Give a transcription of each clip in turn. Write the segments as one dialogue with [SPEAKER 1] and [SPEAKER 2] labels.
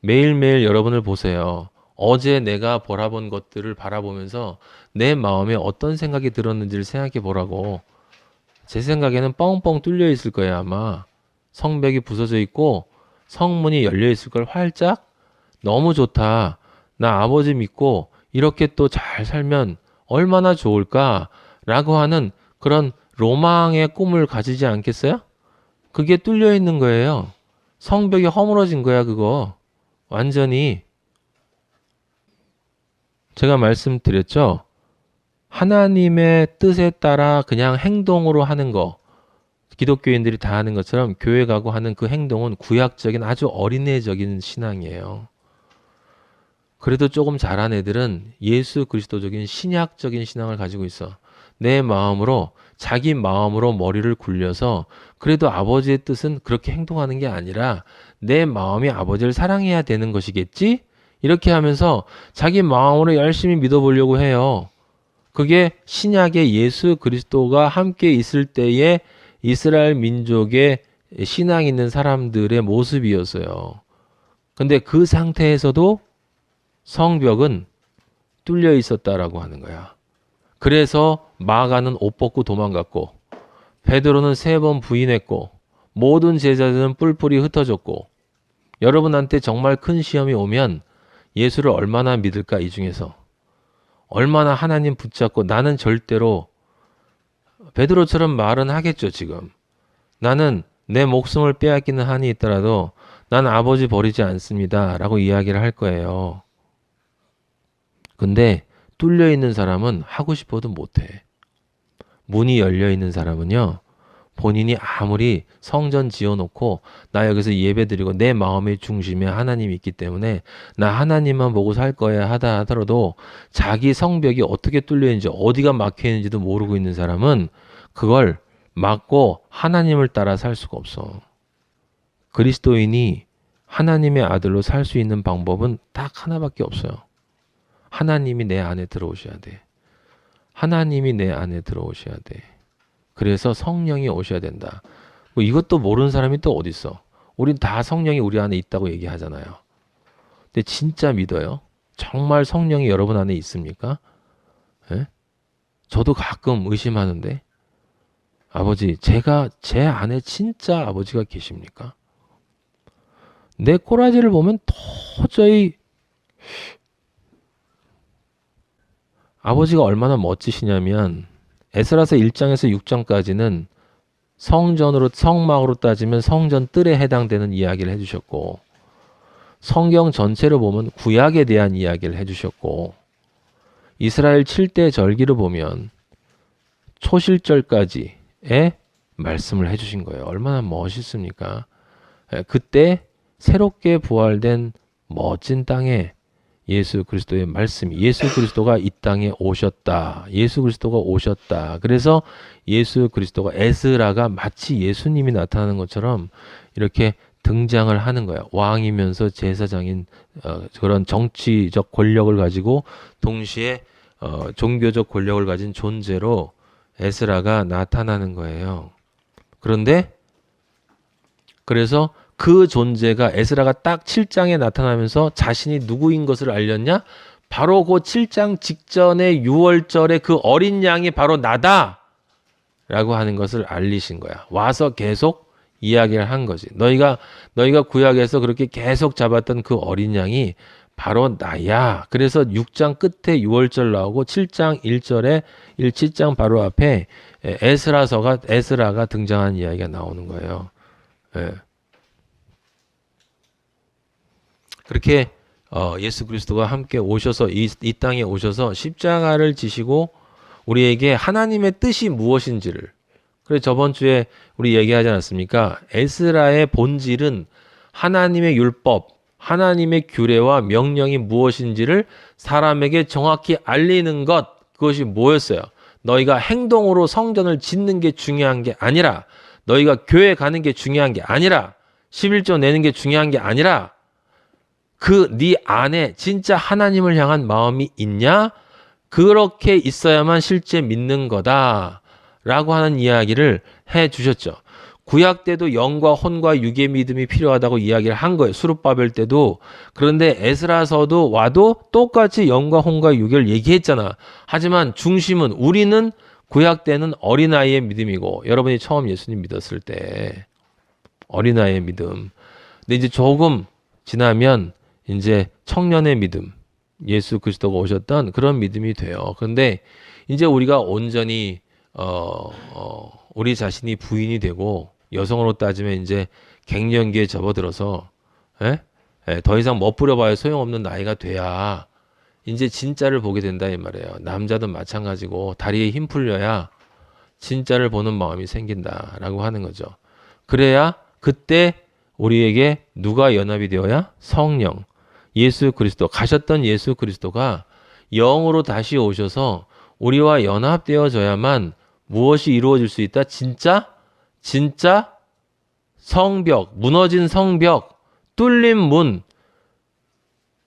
[SPEAKER 1] 매일매일 여러분을 보세요. 어제 내가 바라본 것들을 바라보면서 내 마음에 어떤 생각이 들었는지를 생각해 보라고. 제 생각에는 뻥뻥 뚫려 있을 거예요, 아마. 성벽이 부서져 있고 성문이 열려 있을 걸 활짝. 너무 좋다. 나 아버지 믿고 이렇게 또 잘 살면 얼마나 좋을까? 라고 하는 그런 로망의 꿈을 가지지 않겠어요? 그게 뚫려 있는 거예요. 성벽이 허물어진 거야, 그거. 완전히. 제가 말씀드렸죠? 하나님의 뜻에 따라 그냥 행동으로 하는 거. 기독교인들이 다 하는 것처럼 교회 가고 하는 그 행동은 구약적인 아주 어린애적인 신앙이에요. 그래도 조금 잘한 애들은 예수 그리스도적인 신약적인 신앙을 가지고 있어. 내 마음으로, 자기 마음으로 머리를 굴려서 그래도 아버지의 뜻은 그렇게 행동하는 게 아니라 내 마음이 아버지를 사랑해야 되는 것이겠지? 이렇게 하면서 자기 마음으로 열심히 믿어보려고 해요. 그게 신약의 예수 그리스도가 함께 있을 때의 이스라엘 민족의 신앙 있는 사람들의 모습이었어요. 근데 그 상태에서도 성벽은 뚫려 있었다라고 하는 거야. 그래서 마가는 옷 벗고 도망갔고 베드로는 3번 부인했고 모든 제자들은 뿔뿔이 흩어졌고 여러분한테 정말 큰 시험이 오면 예수를 얼마나 믿을까 이 중에서 얼마나 하나님 붙잡고 나는 절대로 베드로처럼 말은 하겠죠 지금. 나는 내 목숨을 빼앗기는 한이 있더라도 난 아버지 버리지 않습니다 라고 이야기를 할 거예요. 근데 뚫려 있는 사람은 하고 싶어도 못해. 문이 열려 있는 사람은요. 본인이 아무리 성전 지어놓고 나 여기서 예배드리고 내 마음의 중심에 하나님이 있기 때문에 나 하나님만 보고 살 거야 하다 하더라도 자기 성벽이 어떻게 뚫려 있는지 어디가 막혀 있는지도 모르고 있는 사람은 그걸 막고 하나님을 따라 살 수가 없어. 그리스도인이 하나님의 아들로 살 수 있는 방법은 딱 하나밖에 없어요. 하나님이 내 안에 들어오셔야 돼. 하나님이 내 안에 들어오셔야 돼. 그래서 성령이 오셔야 된다. 뭐 이것도 모르는 사람이 또 어디 있어? 우린 다 성령이 우리 안에 있다고 얘기하잖아요. 근데 진짜 믿어요? 정말 성령이 여러분 안에 있습니까? 예? 저도 가끔 의심하는데 아버지, 제 안에 진짜 아버지가 계십니까? 내 꼬라지를 보면 도저히 아버지가 얼마나 멋지시냐면 에스라서 1장에서 6장까지는 성전으로 성막으로 따지면 성전 뜰에 해당되는 이야기를 해주셨고 성경 전체로 보면 구약에 대한 이야기를 해주셨고 이스라엘 7대 절기를 보면 초실절까지의 말씀을 해주신 거예요. 얼마나 멋있습니까? 그때 새롭게 부활된 멋진 땅에 예수 그리스도의 말씀이 예수 그리스도가 이 땅에 오셨다. 예수 그리스도가 오셨다. 그래서 예수 그리스도가 에스라가 마치 예수님이 나타나는 것처럼 이렇게 등장을 하는 거야. 왕이면서 제사장인 그런 정치적 권력을 가지고 동시에 종교적 권력을 가진 존재로 에스라가 나타나는 거예요. 그런데 그래서 그 존재가 에스라가 딱 7장에 나타나면서 자신이 누구인 것을 알렸냐? 바로 그 7장 직전의 6월절에 그 어린 양이 바로 나다! 라고 하는 것을 알리신 거야. 와서 계속 이야기를 한 거지. 너희가 구약에서 그렇게 계속 잡았던 그 어린 양이 바로 나야. 그래서 6장 끝에 6월절 나오고 7장 1절에 7장 바로 앞에 에스라가 등장한 이야기가 나오는 거예요. 예. 그렇게 예수 그리스도가 함께 오셔서 이 땅에 오셔서 십자가를 지시고 우리에게 하나님의 뜻이 무엇인지를 그래 저번 주에 우리 얘기하지 않았습니까? 에스라의 본질은 하나님의 율법, 하나님의 규례와 명령이 무엇인지를 사람에게 정확히 알리는 것 그것이 뭐였어요? 너희가 행동으로 성전을 짓는 게 중요한 게 아니라 너희가 교회 가는 게 중요한 게 아니라 11조 내는 게 중요한 게 아니라 그 네 안에 진짜 하나님을 향한 마음이 있냐? 그렇게 있어야만 실제 믿는 거다. 라고 하는 이야기를 해 주셨죠. 구약 때도 영과 혼과 육의 믿음이 필요하다고 이야기를 한 거예요. 수룹바벨 때도. 그런데 에스라서도 와도 똑같이 영과 혼과 육을 얘기했잖아. 하지만 중심은 우리는 구약 때는 어린아이의 믿음이고 여러분이 처음 예수님 믿었을 때 어린아이의 믿음. 근데 이제 조금 지나면 이제 청년의 믿음. 예수 그리스도가 오셨던 그런 믿음이 돼요. 그런데 이제 우리가 온전히 우리 자신이 부인이 되고 여성으로 따지면 이제 갱년기에 접어들어서 더 이상 멋부려봐야 소용없는 나이가 돼야 이제 진짜를 보게 된다 이 말이에요. 남자도 마찬가지고 다리에 힘 풀려야 진짜를 보는 마음이 생긴다라고 하는 거죠. 그래야 그때 우리에게 누가 연합이 되어야? 성령, 예수 그리스도, 가셨던 예수 그리스도가 영으로 다시 오셔서 우리와 연합되어져야만 무엇이 이루어질 수 있다? 진짜 성벽, 무너진 성벽, 뚫린 문.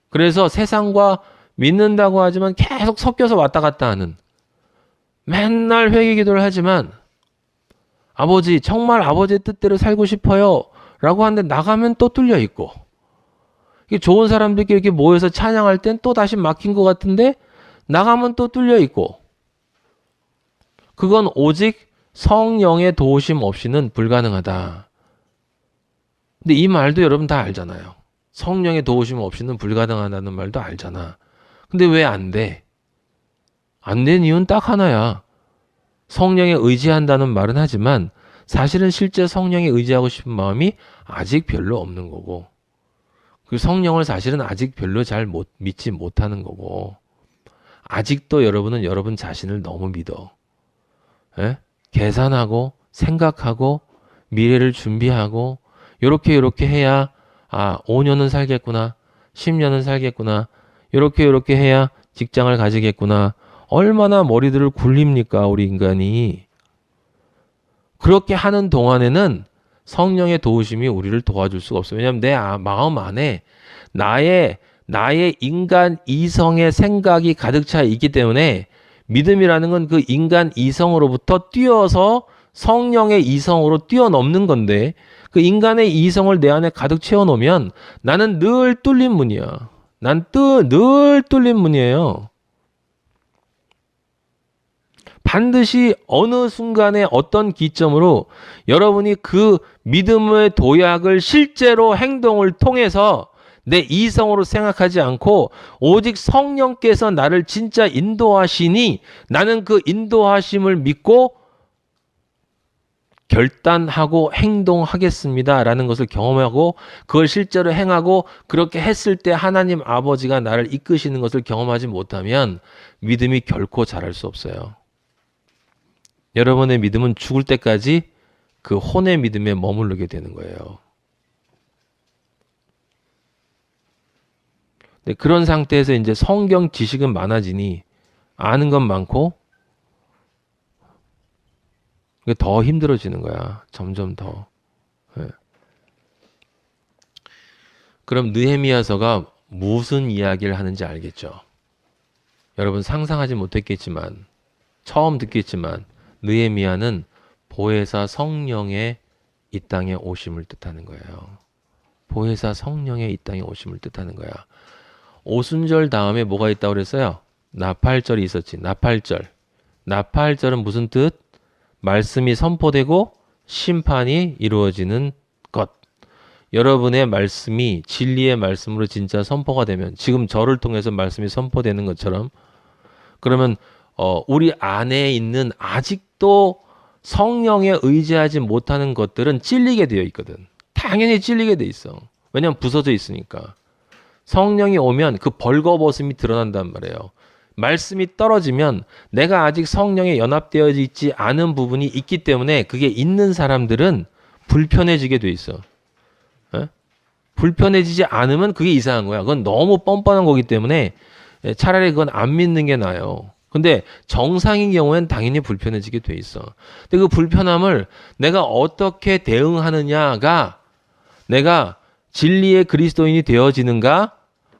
[SPEAKER 1] 그래서 세상과 믿는다고 하지만 계속 섞여서 왔다 갔다 하는, 맨날 회개 기도를 하지만 아버지 정말 아버지의 뜻대로 살고 싶어요 라고 하는데 나가면 또 뚫려 있고, 이게 좋은 사람들끼리 이렇게 모여서 찬양할 땐 또 다시 막힌 것 같은데 나가면 또 뚫려 있고, 그건 오직 성령의 도우심 없이는 불가능하다. 근데 이 말도 여러분 다 알잖아요. 성령의 도우심 없이는 불가능하다는 말도 알잖아. 근데 왜 안 돼? 안 된 이유는 딱 하나야. 성령에 의지한다는 말은 하지만 사실은 실제 성령에 의지하고 싶은 마음이 아직 별로 없는 거고, 그 성령을 사실은 아직 별로 잘 믿지 못하는 거고, 아직도 여러분은 여러분 자신을 너무 믿어. 계산하고 생각하고 미래를 준비하고 요렇게 해야 5년은 살겠구나, 10년은 살겠구나, 요렇게 해야 직장을 가지겠구나. 얼마나 머리들을 굴립니까 우리 인간이. 그렇게 하는 동안에는 성령의 도우심이 우리를 도와줄 수가 없어요. 왜냐하면 내 마음 안에 나의 인간 이성의 생각이 가득 차 있기 때문에, 믿음이라는 건 그 인간 이성으로부터 뛰어서 성령의 이성으로 뛰어넘는 건데, 그 인간의 이성을 내 안에 가득 채워놓으면 나는 늘 뚫린 문이야. 늘 뚫린 문이에요. 반드시 어느 순간에 어떤 기점으로 여러분이 그 믿음의 도약을 실제로 행동을 통해서 내 이성으로 생각하지 않고 오직 성령께서 나를 진짜 인도하시니 나는 그 인도하심을 믿고 결단하고 행동하겠습니다 라는 것을 경험하고 그걸 실제로 행하고, 그렇게 했을 때 하나님 아버지가 나를 이끄시는 것을 경험하지 못하면 믿음이 결코 자랄 수 없어요. 여러분의 믿음은 죽을 때까지 그 혼의 믿음에 머무르게 되는 거예요. 네, 그런 상태에서 이제 성경 지식은 많아지니 아는 건 많고 더 힘들어지는 거야. 점점 더. 네. 그럼 느헤미야서가 무슨 이야기를 하는지 알겠죠? 여러분 상상하지 못했겠지만, 처음 듣겠지만, 느헤미야는 보혜사 성령의 이 땅에 오심을 뜻하는 거예요. 보혜사 성령의 이 땅에 오심을 뜻하는 거야. 오순절 다음에 뭐가 있다고 그랬어요? 나팔절이 있었지. 나팔절은 무슨 뜻? 말씀이 선포되고 심판이 이루어지는 것. 여러분의 말씀이 진리의 말씀으로 진짜 선포가 되면, 지금 저를 통해서 말씀이 선포되는 것처럼, 그러면 우리 안에 있는 아직도 성령에 의지하지 못하는 것들은 찔리게 되어 있거든. 당연히 찔리게 돼 있어. 왜냐하면 부서져 있으니까. 성령이 오면 그 벌거벗음이 드러난단 말이에요. 말씀이 떨어지면 내가 아직 성령에 연합되어 있지 않은 부분이 있기 때문에 그게 있는 사람들은 불편해지게 돼 있어. 불편해지지 않으면 그게 이상한 거야. 그건 너무 뻔뻔한 거기 때문에 차라리 그건 안 믿는 게 나아요. 근데 정상인 경우엔 당연히 불편해지게 돼 있어. 근데 그 불편함을 내가 어떻게 대응하느냐가, 내가 진리의 그리스도인이 되어지는가,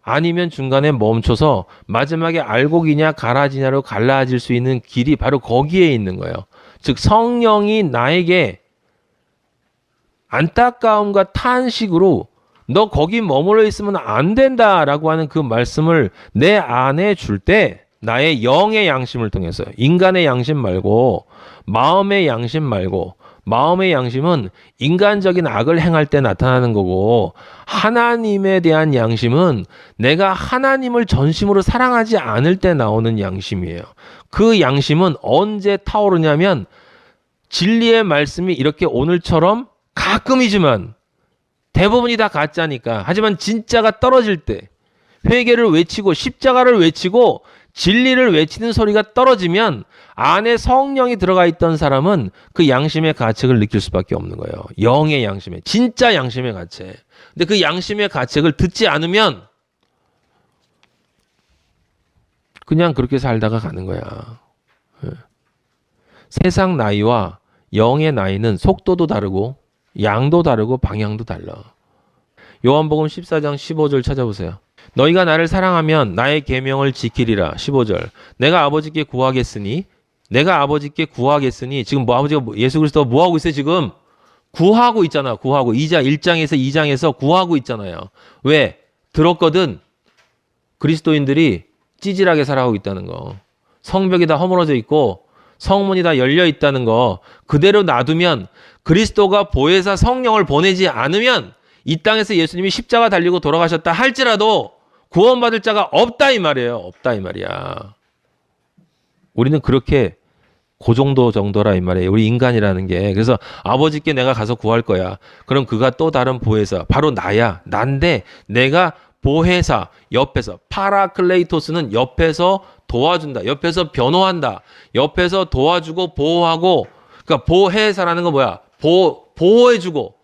[SPEAKER 1] 아니면 중간에 멈춰서 마지막에 알곡이냐 가라지냐로 갈라질 수 있는 길이 바로 거기에 있는 거예요. 즉 성령이 나에게 안타까움과 탄식으로 너 거기 머물러 있으면 안 된다라고 하는 그 말씀을 내 안에 줄 때 나의 영의 양심을 통해서 인간의 양심 말고 마음의 양심 말고 마음의 양심은 인간적인 악을 행할 때 나타나는 거고 하나님에 대한 양심은 내가 하나님을 전심으로 사랑하지 않을 때 나오는 양심이에요. 그 양심은 언제 타오르냐면 진리의 말씀이 이렇게 오늘처럼 가끔이지만 대부분이 다 가짜니까 하지만 진짜가 떨어질 때 회개를 외치고 십자가를 외치고 진리를 외치는 소리가 떨어지면 안에 성령이 들어가 있던 사람은 그 양심의 가책을 느낄 수밖에 없는 거예요. 영의 양심에 진짜 양심의 가책. 근데 그 양심의 가책을 듣지 않으면 그냥 그렇게 살다가 가는 거야. 세상 나이와 영의 나이는 속도도 다르고 양도 다르고 방향도 달라. 요한복음 14장 15절 찾아보세요. 너희가 나를 사랑하면 나의 계명을 지키리라. 15절. 내가 아버지께 구하겠으니 지금 뭐 아버지가 예수 그리스도가 뭐 하고 있어요? 지금 구하고 있잖아. 구하고 1장에서 2장에서 구하고 있잖아요. 왜? 들었거든. 그리스도인들이 찌질하게 살아가고 있다는 거. 성벽이 다 허물어져 있고 성문이 다 열려 있다는 거. 그대로 놔두면 그리스도가 보혜사 성령을 보내지 않으면 이 땅에서 예수님이 십자가 달리고 돌아가셨다 할지라도 구원받을 자가 없다 이 말이에요. 없다 이 말이야. 우리는 그렇게 그 정도라 이 말이에요. 우리 인간이라는 게. 그래서 아버지께 내가 가서 구할 거야. 그럼 그가 또 다른 보혜사 바로 나야. 난데 내가 보혜사 옆에서 파라클레이토스는 옆에서 도와준다. 옆에서 변호한다. 옆에서 도와주고 보호하고 그러니까 보혜사라는 건 뭐야? 보호해주고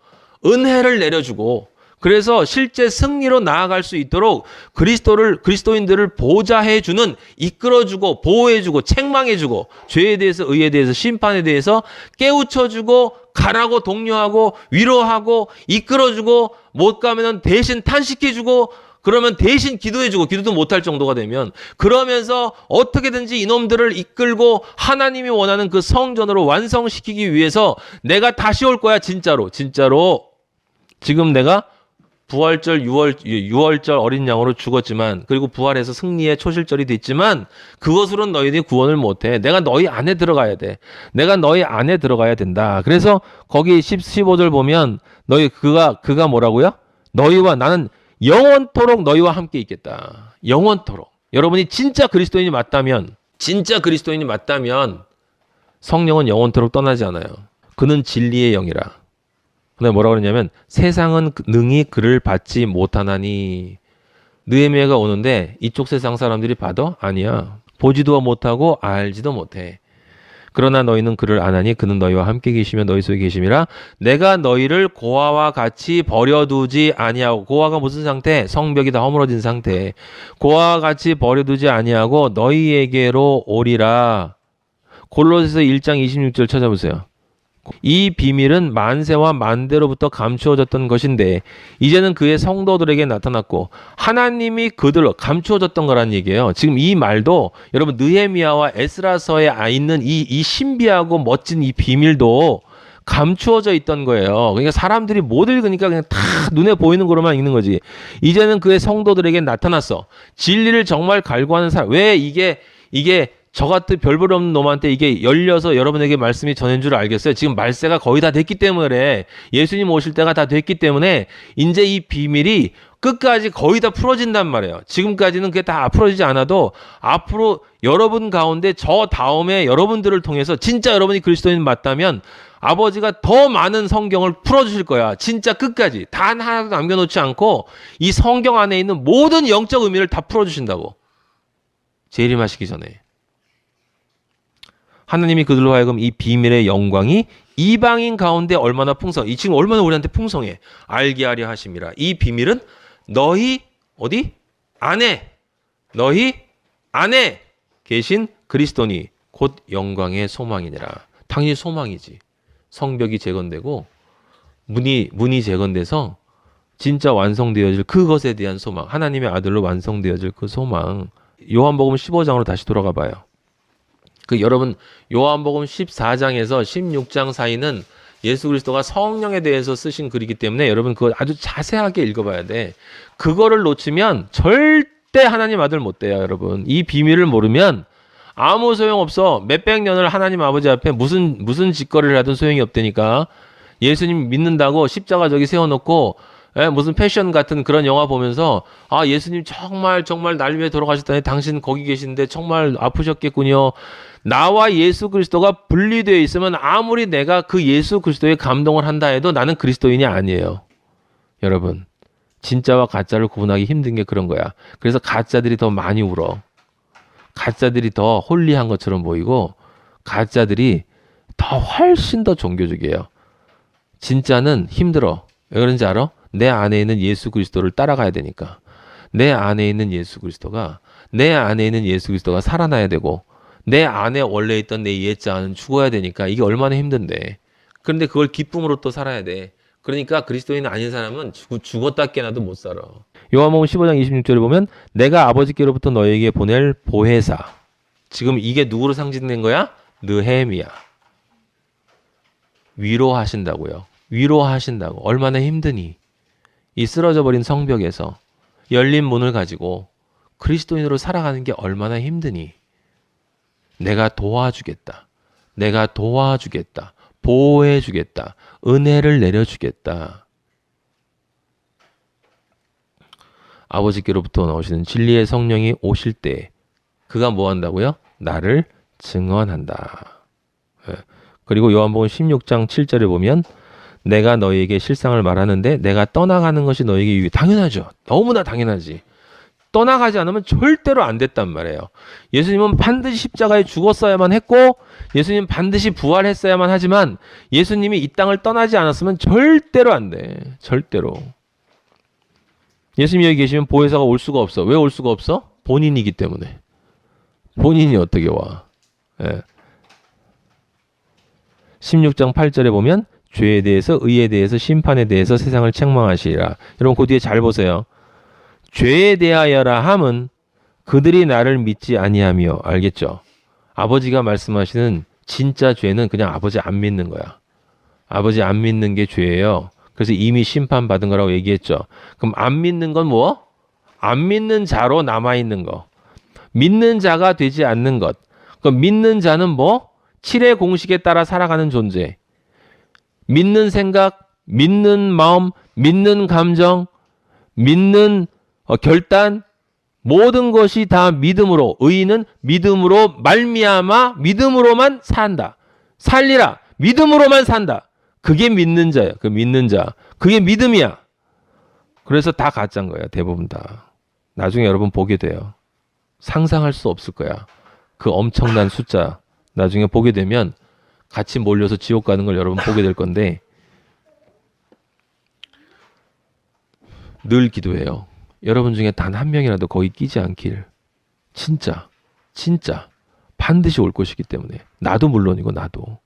[SPEAKER 1] 은혜를 내려주고 그래서 실제 승리로 나아갈 수 있도록 그리스도인들을 보좌해주는 이끌어주고 보호해주고 책망해주고 죄에 대해서 의에 대해서 심판에 대해서 깨우쳐주고 가라고 독려하고 위로하고 이끌어주고 못 가면은 대신 탄식해주고 그러면 대신 기도해주고 기도도 못할 정도가 되면 그러면서 어떻게든지 이놈들을 이끌고 하나님이 원하는 그 성전으로 완성시키기 위해서 내가 다시 올 거야 진짜로 지금 내가 부활절 6월절 어린 양으로 죽었지만 그리고 부활해서 승리의 초실절이 됐지만 그것으로는 너희들이 구원을 못해. 내가 너희 안에 들어가야 돼. 내가 너희 안에 들어가야 된다. 그래서 거기 15절 보면 그가 뭐라고요? 너희와 나는 영원토록 너희와 함께 있겠다. 영원토록. 여러분이 진짜 그리스도인이 맞다면 성령은 영원토록 떠나지 않아요. 그는 진리의 영이라. 근데 뭐라고 그러냐면 세상은 능히 그를 받지 못하나니. 느헤미야가 오는데 이쪽 세상 사람들이 봐도 아니야. 보지도 못하고 알지도 못해. 그러나 너희는 그를 아나니 그는 너희와 함께 계시며 너희 속에 계심이라. 내가 너희를 고아와 같이 버려두지 아니하고. 고아가 무슨 상태? 성벽이 다 허물어진 상태. 고아와 같이 버려두지 아니하고 너희에게로 오리라. 골로새서 1장 26절 찾아보세요. 이 비밀은 만세와 만대로부터 감추어졌던 것인데 이제는 그의 성도들에게 나타났고 하나님이 그들로 감추어졌던 거란 얘기예요. 지금 이 말도 여러분 느헤미야와 에스라서에 있는 이 신비하고 멋진 이 비밀도 감추어져 있던 거예요. 그러니까 사람들이 못 읽으니까 그냥 다 눈에 보이는 거로만 읽는 거지. 이제는 그의 성도들에게 나타났어. 진리를 정말 갈구하는 사람. 왜 이게 저 같은 별볼 없는 놈한테 이게 열려서 여러분에게 말씀이 전해진 줄 알겠어요? 지금 말세가 거의 다 됐기 때문에 예수님 오실 때가 다 됐기 때문에 이제 이 비밀이 끝까지 거의 다 풀어진단 말이에요. 지금까지는 그게 다 풀어지지 않아도 앞으로 여러분 가운데 저 다음에 여러분들을 통해서 진짜 여러분이 그리스도인 맞다면 아버지가 더 많은 성경을 풀어주실 거야. 진짜 끝까지. 단 하나도 남겨놓지 않고 이 성경 안에 있는 모든 영적 의미를 다 풀어주신다고. 재림하시기 전에. 하나님이 그들로 하여금 이 비밀의 영광이 이방인 가운데 얼마나 이 지금 얼마나 우리한테 풍성해. 알게 하려 하심이라. 이 비밀은 너희 안에 계신 그리스도니 곧 영광의 소망이니라. 당연히 소망이지. 성벽이 재건되고 문이 재건돼서 진짜 완성되어질 그것에 대한 소망. 하나님의 아들로 완성되어질 그 소망. 요한복음 15장으로 다시 돌아가 봐요. 여러분 요한복음 14장에서 16장 사이는 예수 그리스도가 성령에 대해서 쓰신 글이기 때문에 여러분 그거 아주 자세하게 읽어봐야 돼. 그거를 놓치면 절대 하나님 아들 못 돼요, 여러분. 이 비밀을 모르면 아무 소용 없어. 몇백 년을 하나님 아버지 앞에 무슨 짓거리를 하든 소용이 없다니까. 예수님 믿는다고 십자가 저기 세워놓고 무슨 패션 같은 그런 영화 보면서 아 예수님 정말 날 위해 돌아가셨다니 당신 거기 계신데 정말 아프셨겠군요. 나와 예수 그리스도가 분리되어 있으면 아무리 내가 그 예수 그리스도에 감동을 한다 해도 나는 그리스도인이 아니에요. 여러분 진짜와 가짜를 구분하기 힘든 게 그런 거야. 그래서 가짜들이 더 많이 울어. 가짜들이 더 홀리한 것처럼 보이고 가짜들이 더 훨씬 더 종교적이에요. 진짜는 힘들어. 왜 그런지 알아? 내 안에 있는 예수 그리스도를 따라가야 되니까. 내 안에 있는 예수 그리스도가 살아나야 되고 내 안에 원래 있던 내 옛자는 죽어야 되니까 이게 얼마나 힘든데. 그런데 그걸 기쁨으로 또 살아야 돼. 그러니까 그리스도인 아닌 사람은 죽었다 깨나도 못 살아. 요한복음 15장 26절에 보면 내가 아버지께로부터 너에게 보낼 보혜사. 지금 이게 누구로 상징된 거야? 느헤미야. 위로하신다고요. 위로하신다고. 얼마나 힘드니? 이 쓰러져 버린 성벽에서 열린 문을 가지고 그리스도인으로 살아가는 게 얼마나 힘드니? 내가 도와주겠다. 내가 도와주겠다. 보호해주겠다. 은혜를 내려주겠다. 아버지께로부터 나오시는 진리의 성령이 오실 때 그가 뭐 한다고요? 나를 증언한다. 그리고 요한복음 16장 7절에 보면 내가 너희에게 실상을 말하는데 내가 떠나가는 것이 너희에게 유익. 당연하죠. 너무나 당연하지. 떠나가지 않으면 절대로 안 됐단 말이에요. 예수님은 반드시 십자가에 죽었어야만 했고 예수님은 반드시 부활했어야만 하지만 예수님이 이 땅을 떠나지 않았으면 절대로 안 돼. 절대로. 예수님이 여기 계시면 보혜사가 올 수가 없어. 왜 올 수가 없어? 본인이기 때문에. 본인이 어떻게 와. 16장 8절에 보면 죄에 대해서 의에 대해서 심판에 대해서 세상을 책망하시리라. 여러분 그 뒤에 잘 보세요. 죄에 대하여라 함은 그들이 나를 믿지 아니하며. 알겠죠? 아버지가 말씀하시는 진짜 죄는 그냥 아버지 안 믿는 거야. 아버지 안 믿는 게 죄예요. 그래서 이미 심판받은 거라고 얘기했죠. 그럼 안 믿는 건 뭐? 안 믿는 자로 남아있는 거. 믿는 자가 되지 않는 것. 그럼 믿는 자는 뭐? 7의 공식에 따라 살아가는 존재. 믿는 생각, 믿는 마음, 믿는 감정, 믿는 결단, 모든 것이 다 믿음으로. 의인은 믿음으로 말미암아 믿음으로만 산다. 살리라. 믿음으로만 산다. 그게 믿는 자야. 그 믿는 자. 그게 믿음이야. 그래서 다 가짜인 거야. 대부분 다. 나중에 여러분 보게 돼요. 상상할 수 없을 거야. 그 엄청난 숫자. 나중에 보게 되면 같이 몰려서 지옥 가는 걸 여러분 보게 될 건데 늘 기도해요. 여러분 중에 단 한 명이라도 거기 끼지 않길. 진짜 반드시 올 것이기 때문에. 나도 물론이고 나도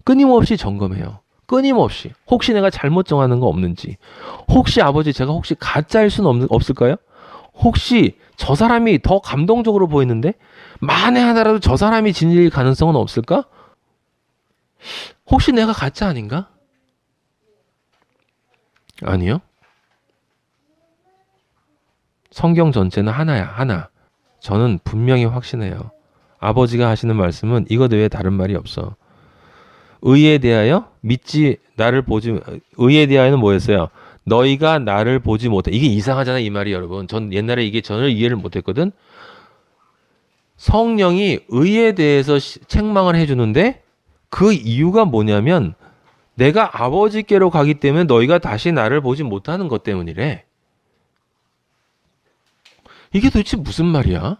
[SPEAKER 1] 끊임없이 점검해요. 끊임없이. 혹시 내가 잘못 정하는 거 없는지. 혹시 아버지 제가 혹시 가짜일 수는 없을까요? 혹시 저 사람이 더 감동적으로 보이는데 만에 하나라도 저 사람이 진리일 가능성은 없을까? 혹시 내가 가짜 아닌가? 아니요. 성경 전체는 하나야. 하나. 저는 분명히 확신해요. 아버지가 하시는 말씀은 이것 외에 다른 말이 없어. 의에 대하여 의에 대하여는 뭐였어요? 너희가 나를 보지 못해. 이게 이상하잖아요, 이 말이 여러분. 전 옛날에 이게 전혀 이해를 못했거든. 성령이 의에 대해서 책망을 해주는데 그 이유가 뭐냐면 내가 아버지께로 가기 때문에 너희가 다시 나를 보지 못하는 것 때문이래. 이게 도대체 무슨 말이야?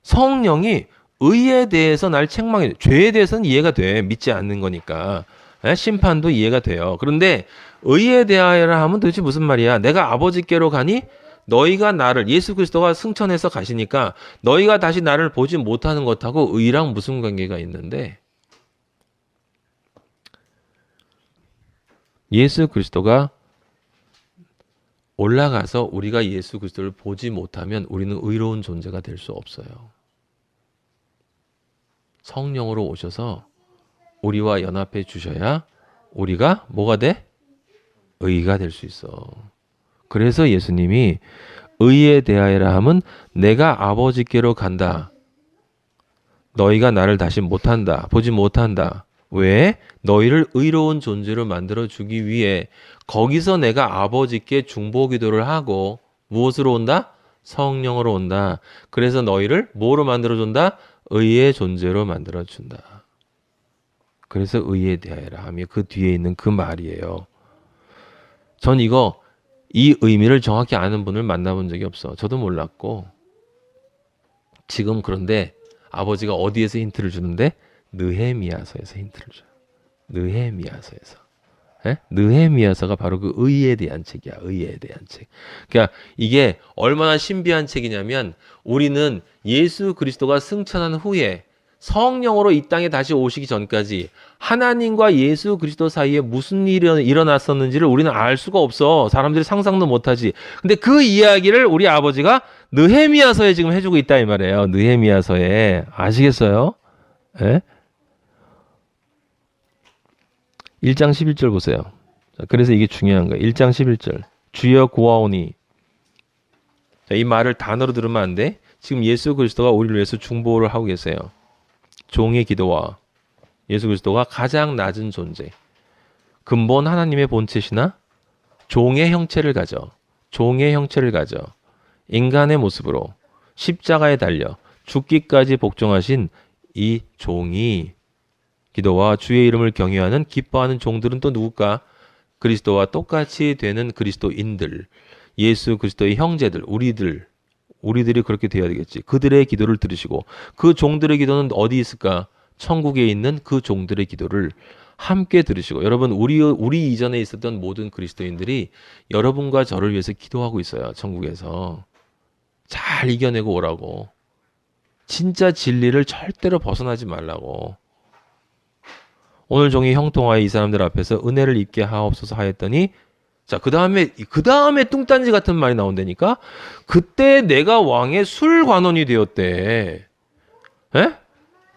[SPEAKER 1] 성령이 의에 대해서 날 책망해. 죄에 대해서는 이해가 돼. 믿지 않는 거니까. 심판도 이해가 돼요. 그런데 의에 대하여라 하면 도대체 무슨 말이야? 내가 아버지께로 가니 너희가 나를, 예수 그리스도가 승천해서 가시니까 너희가 다시 나를 보지 못하는 것하고 의랑 무슨 관계가 있는데, 예수 그리스도가 올라가서 우리가 예수 그리스도를 보지 못하면 우리는 의로운 존재가 될 수 없어요. 성령으로 오셔서 우리와 연합해 주셔야 우리가 뭐가 돼? 의가 될 수 있어. 그래서 예수님이 의에 대하여라 함은 내가 아버지께로 간다. 너희가 나를 다시 못한다. 보지 못한다. 왜? 너희를 의로운 존재로 만들어 주기 위해 거기서 내가 아버지께 중보기도를 하고 무엇으로 온다? 성령으로 온다. 그래서 너희를 뭐로 만들어 준다? 의의 존재로 만들어 준다. 그래서 의에 대하여라 하며 그 뒤에 있는 그 말이에요. 전 이 의미를 정확히 아는 분을 만나본 적이 없어. 저도 몰랐고 지금 그런데 아버지가 어디에서 힌트를 주는데? 느헤미야서에서 힌트를 줘요. 느헤미야서에서. 예? 느헤미야서가 바로 그 의에 대한 책이야. 의에 대한 책. 그러니까 이게 얼마나 신비한 책이냐면 우리는 예수 그리스도가 승천한 후에 성령으로 이 땅에 다시 오시기 전까지 하나님과 예수 그리스도 사이에 무슨 일이 일어났었는지를 우리는 알 수가 없어. 사람들이 상상도 못하지. 근데 그 이야기를 우리 아버지가 느헤미야서에 지금 해주고 있다 이 말이에요. 느헤미야서에. 아시겠어요? 예? 1장 11절 보세요. 그래서 이게 중요한 거예요. 1장 11절. 주여 구하오니. 이 말을 단어로 들으면 안 돼. 지금 예수 그리스도가 우리를 위해서 중보를 하고 계세요. 종의 기도와 예수 그리스도가 가장 낮은 존재. 근본 하나님의 본체시나 종의 형체를 가져. 종의 형체를 가져. 인간의 모습으로 십자가에 달려 죽기까지 복종하신 이 종이 기도와 주의 이름을 경외하는 기뻐하는 종들은 또 누굴까? 그리스도와 똑같이 되는 그리스도인들, 예수 그리스도의 형제들, 우리들이 그렇게 되어야 되겠지. 그들의 기도를 들으시고 그 종들의 기도는 어디 있을까? 천국에 있는 그 종들의 기도를 함께 들으시고 여러분 우리 이전에 있었던 모든 그리스도인들이 여러분과 저를 위해서 기도하고 있어요. 천국에서. 잘 이겨내고 오라고. 진짜 진리를 절대로 벗어나지 말라고. 오늘 종일 형통하여 이 사람들 앞에서 은혜를 입게 하옵소서 하였더니 자, 그 다음에 뚱딴지 같은 말이 나온다니까? 그때 내가 왕의 술관원이 되었대. 에?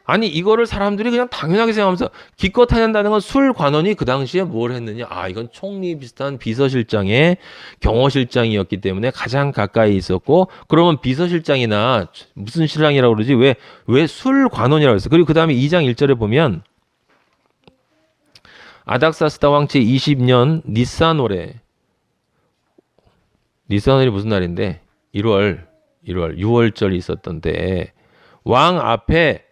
[SPEAKER 1] 아니, 이거를 사람들이 그냥 당연하게 생각하면서 기껏 하낸다는 건 술관원이 그 당시에 뭘 했느냐? 아, 이건 총리 비슷한 비서실장의 경호실장이었기 때문에 가장 가까이 있었고, 그러면 비서실장이나 무슨 실랑이라고 그러지? 왜 술관원이라고 했어? 그리고 그 다음에 2장 1절에 보면, 아닥사스다 왕 제20년 니산월에 니산월이 무슨 날인데 6월절이 있었던데 왕 앞에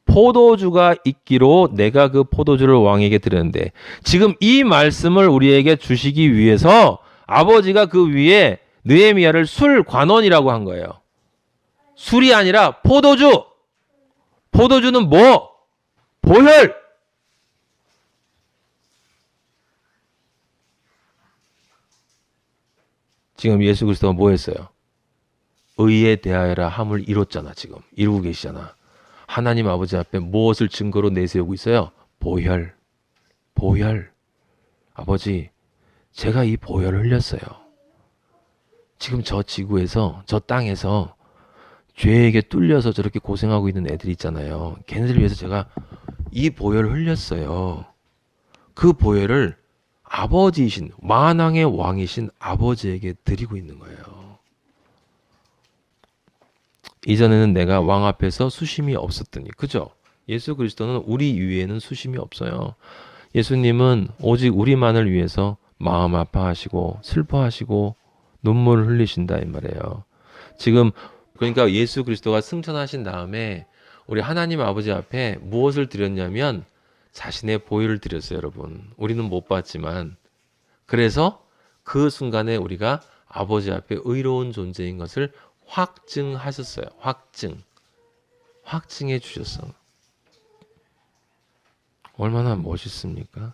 [SPEAKER 1] 포도주가 있기로 내가 그 포도주를 왕에게 드렸는데 지금 이 말씀을 우리에게 주시기 위해서 아버지가 그 위에 느헤미야를 술관원이라고 한 거예요. 술이 아니라 포도주. 포도주는 뭐? 보혈. 지금 예수 그리스도가 뭐 했어요? 의에 대하여라 함을 이뤘잖아. 지금 이루고 계시잖아. 하나님 아버지 앞에 무엇을 증거로 내세우고 있어요? 보혈. 아버지, 제가 이 보혈을 흘렸어요. 지금 저 지구에서, 저 땅에서 죄에게 뚫려서 저렇게 고생하고 있는 애들이 있잖아요. 걔네들 위해서 제가 이 보혈을 흘렸어요. 그 보혈을 아버지이신 만왕의 왕이신 아버지에게 드리고 있는 거예요. 이전에는 내가 왕 앞에서 수심이 없었더니 그죠? 예수 그리스도는 우리 위에는 수심이 없어요. 예수님은 오직 우리만을 위해서 마음 아파하시고 슬퍼하시고 눈물을 흘리신다 이 말이에요. 지금 그러니까 예수 그리스도가 승천하신 다음에 우리 하나님 아버지 앞에 무엇을 드렸냐면 자신의 보혈을 드렸어요, 여러분. 우리는 못 봤지만. 그래서 그 순간에 우리가 아버지 앞에 의로운 존재인 것을 확증하셨어요. 확증해 주셨어. 얼마나 멋있습니까?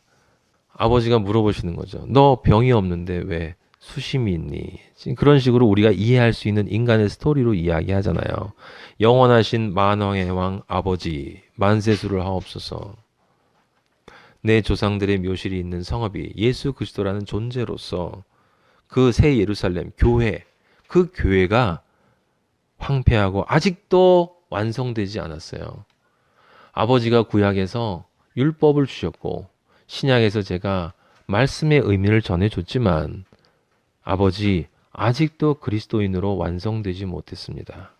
[SPEAKER 1] 아버지가 물어보시는 거죠. 너 병이 없는데 왜 수심이 있니? 지금 그런 식으로 우리가 이해할 수 있는 인간의 스토리로 이야기하잖아요. 영원하신 만왕의 왕 아버지 만세수를 하옵소서. 내 조상들의 묘실이 있는 성읍이 예수 그리스도라는 존재로서 그 새 예루살렘 교회, 그 교회가 황폐하고 아직도 완성되지 않았어요. 아버지가 구약에서 율법을 주셨고 신약에서 제가 말씀의 의미를 전해줬지만 아버지 아직도 그리스도인으로 완성되지 못했습니다.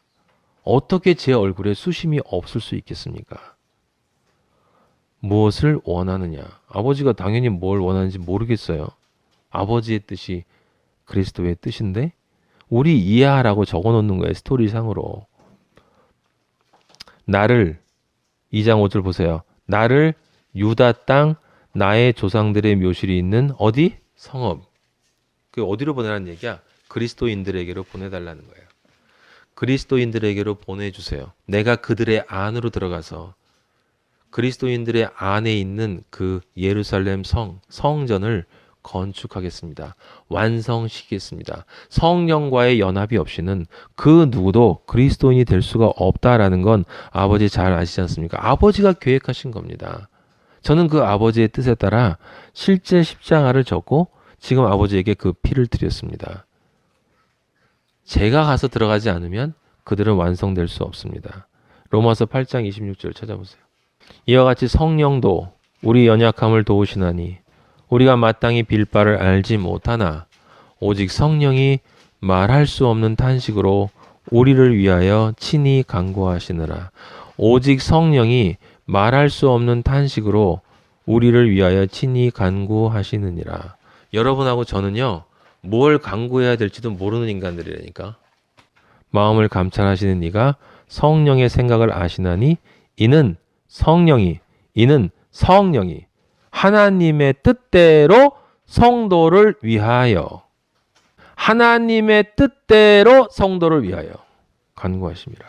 [SPEAKER 1] 어떻게 제 얼굴에 수심이 없을 수 있겠습니까? 무엇을 원하느냐? 아버지가 당연히 뭘 원하는지 모르겠어요. 아버지의 뜻이 그리스도의 뜻인데 우리 이해하라고 적어놓는 거예요. 스토리상으로. 나를 2장 5절 보세요. 나를 유다 땅 나의 조상들의 묘실이 있는 어디? 성읍. 그 어디로 보내라는 얘기야? 그리스도인들에게로 보내달라는 거예요. 그리스도인들에게로 보내주세요. 내가 그들의 안으로 들어가서 그리스도인들의 안에 있는 그 예루살렘 성전을 건축하겠습니다. 완성시키겠습니다. 성령과의 연합이 없이는 그 누구도 그리스도인이 될 수가 없다라는 건 아버지 잘 아시지 않습니까? 아버지가 계획하신 겁니다. 저는 그 아버지의 뜻에 따라 실제 십자가를 졌고 지금 아버지에게 그 피를 드렸습니다. 제가 가서 들어가지 않으면 그들은 완성될 수 없습니다. 로마서 8장 26절 찾아보세요. 이와 같이 성령도 우리 연약함을 도우시나니 우리가 마땅히 빌 바를 알지 못하나 오직 성령이 말할 수 없는 탄식으로 우리를 위하여 친히 간구하시느라. 오직 성령이 말할 수 없는 탄식으로 우리를 위하여 친히 간구하시느니라. 여러분하고 저는요, 뭘 간구해야 될지도 모르는 인간들이라니까. 마음을 감찰하시는 이가 성령의 생각을 아시나니 이는 성령이 하나님의 뜻대로 성도를 위하여 간구하십니다.